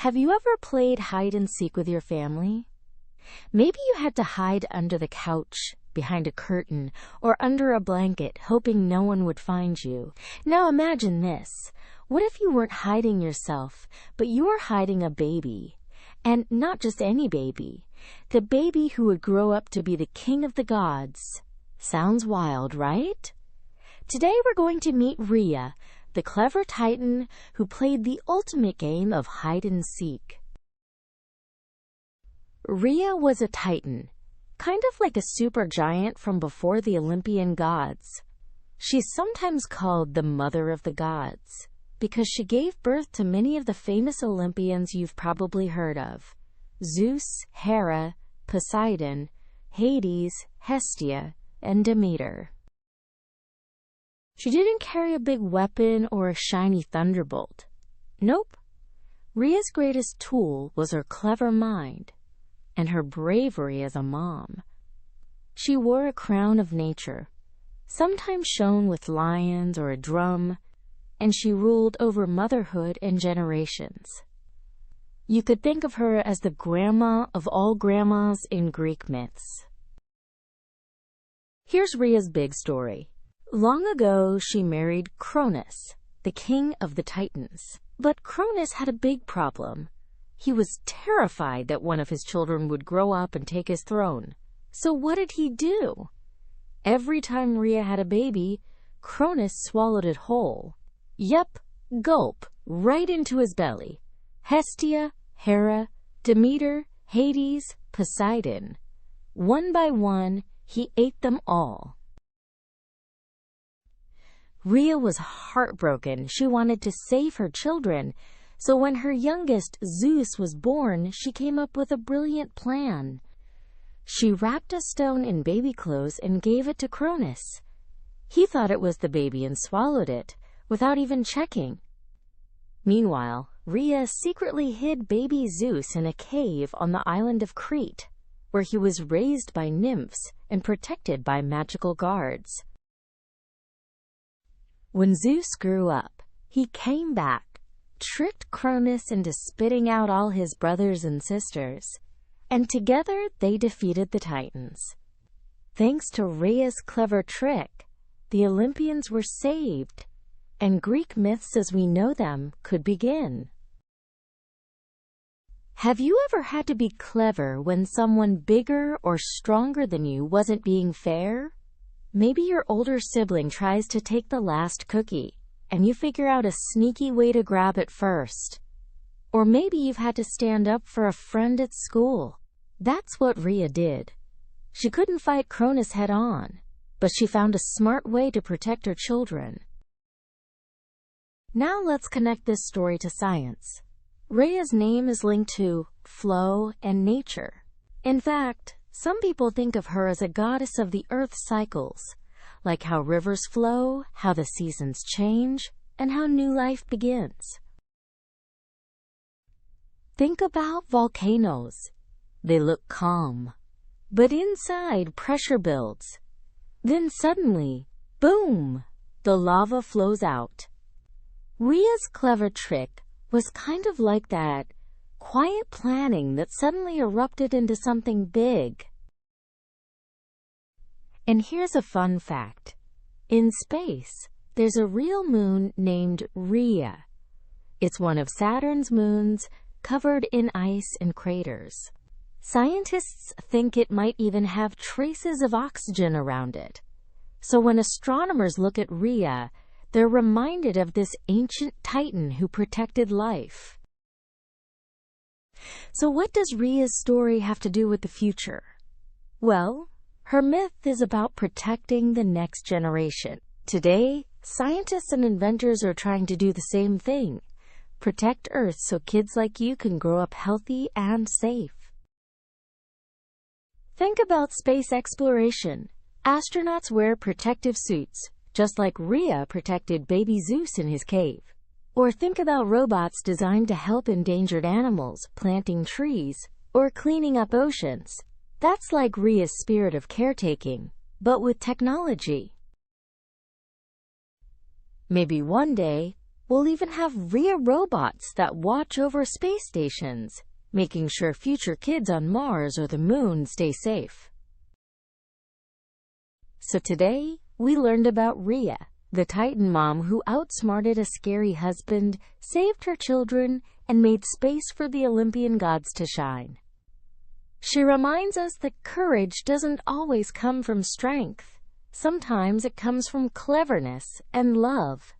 Have you ever played hide and seek with your family? Maybe you had to hide under the couch, behind a curtain, or under a blanket, hoping no one would find you. Now imagine this. What if you weren't hiding yourself, but you were hiding a baby? And not just any baby. The baby who would grow up to be the king of the gods. Sounds wild, right? Today we're going to meet Rhea, the clever titan who played the ultimate game of hide and seek. Rhea was a titan, kind of like a supergiant from before the Olympian gods. She's sometimes called the mother of the gods, because she gave birth to many of the famous Olympians you've probably heard of: Zeus, Hera, Poseidon, Hades, Hestia, and Demeter. She didn't carry a big weapon or a shiny thunderbolt. Nope. Rhea's greatest tool was her clever mind and her bravery as a mom. She wore a crown of nature, sometimes shown with lions or a drum, and she ruled over motherhood and generations. You could think of her as the grandma of all grandmas in Greek myths. Here's Rhea's big story. Long ago, she married Cronus, the king of the Titans. But Cronus had a big problem. He was terrified that one of his children would grow up and take his throne. So what did he do? Every time Rhea had a baby, Cronus swallowed it whole. Yep, gulp, right into his belly. Hestia, Hera, Demeter, Hades, Poseidon. One by one, he ate them all. Rhea was heartbroken. She wanted to save her children. So when her youngest, Zeus, was born, she came up with a brilliant plan. She wrapped a stone in baby clothes and gave it to Cronus. He thought it was the baby and swallowed it, without even checking. Meanwhile, Rhea secretly hid baby Zeus in a cave on the island of Crete, where he was raised by nymphs and protected by magical guards. When Zeus grew up, he came back, tricked Cronus into spitting out all his brothers and sisters, and together they defeated the Titans. Thanks to Rhea's clever trick, the Olympians were saved, and Greek myths as we know them could begin. Have you ever had to be clever when someone bigger or stronger than you wasn't being fair? Maybe your older sibling tries to take the last cookie, and you figure out a sneaky way to grab it first. Or maybe you've had to stand up for a friend at school. That's what Rhea did. She couldn't fight Cronus head-on, but she found a smart way to protect her children. Now let's connect this story to science. Rhea's name is linked to flow and nature. In fact, some people think of her as a goddess of the earth's cycles, like how rivers flow, how the seasons change, and how new life begins. Think about volcanoes. They look calm, but inside pressure builds. Then suddenly, boom, the lava flows out. Rhea's clever trick was kind of like that quiet planning that suddenly erupted into something big. And here's a fun fact. In space, there's a real moon named Rhea. It's one of Saturn's moons, covered in ice and craters. Scientists think it might even have traces of oxygen around it. So when astronomers look at Rhea, they're reminded of this ancient titan who protected life. So what does Rhea's story have to do with the future? Well, her myth is about protecting the next generation. Today, scientists and inventors are trying to do the same thing. Protect Earth so kids like you can grow up healthy and safe. Think about space exploration. Astronauts wear protective suits, just like Rhea protected baby Zeus in his cave. Or think about robots designed to help endangered animals, planting trees, or cleaning up oceans. That's like Rhea's spirit of caretaking, but with technology. Maybe one day, We'll even have Rhea robots that watch over space stations, making sure future kids on Mars or the Moon stay safe. So today, we learned about Rhea, the Titan mom who outsmarted a scary husband, saved her children, and made space for the Olympian gods to shine. She reminds us that courage doesn't always come from strength. Sometimes it comes from cleverness and love.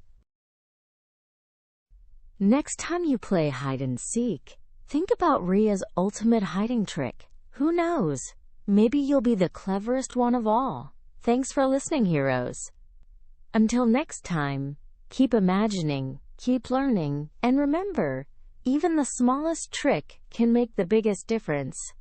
Next time you play hide and seek, think about Rhea's ultimate hiding trick. Who knows? Maybe you'll be the cleverest one of all. Thanks for listening, heroes. Until next time, keep imagining, keep learning, and remember, even the smallest trick can make the biggest difference.